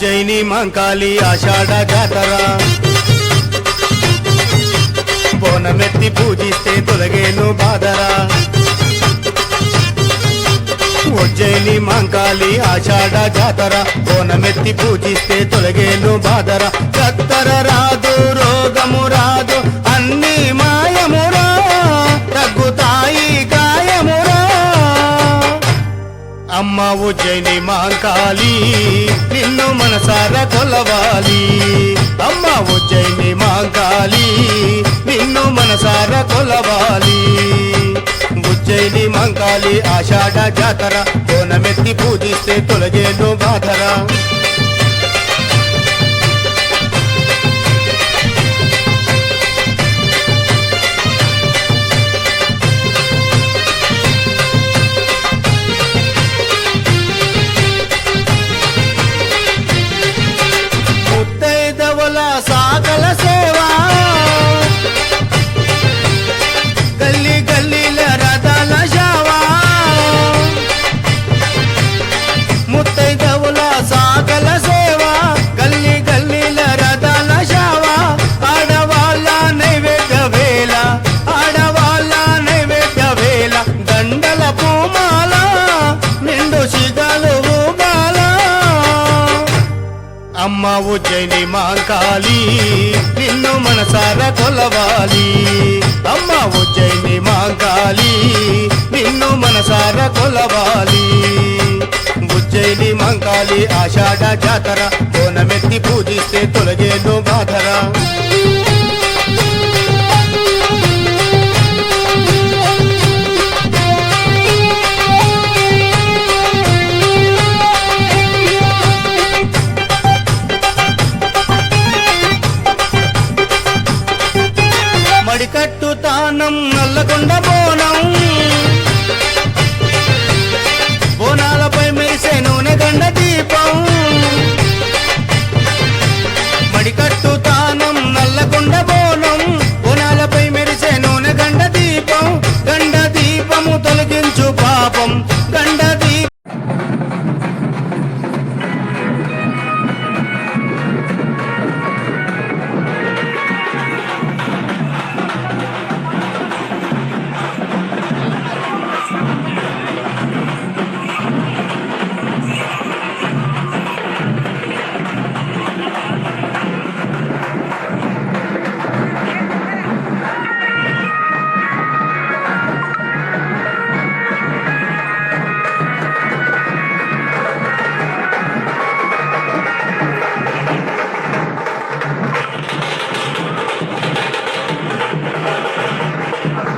ఉజ్జయిని మంకాళి ఆషాఢ జాతర బోనమెత్తి పూజిస్తే తొలగేను బాదరా ఉజ్జయిని మంకాళి ఆషాఢ జాతర బోనమెత్తి పూజిస్తే తొలగేను బాదరా కత్తర రాదు రోగము రాదు అన్ని మాయమురా తగ్గుతాయి గాయమురా అమ్మ ఉజ్జయిని మంకాళి నిన్ను మనసారా కొలవాలి అమ్మ ఉజ్జయిని మంకాళి నిన్ను మనసారా కొలవాలి ఉజ్జయిని మంకాళి ఆషాఢ జాతర బోనమెత్తి పూజిస్తే తొలగేను బాధరా ముత్తైదవుల సాగల సేవా గల్లీ గల్లీల రథాల షావా ముత్తైదవుల సాగల సేవా గల్లీ గల్లీల రథాల షావా ఆడవాళ్ళ నైవేద్య వేళ ఆడవాళ్ళ నైవేద్య వేళ దండల పూమాల నిండు సిగలు ఊగాల అమ్మ ఉజ్జయిని మంకాళి నిన్ను మనసారా కొలవాలి అమ్మ ఉజ్జయిని మంకాళి నిన్ను మనసారా కొలవాలి ఉజ్జయిని మంకాళి ఆషాఢ జాతర బోనమెత్తి పూజిస్తే తొలగేను బాధరా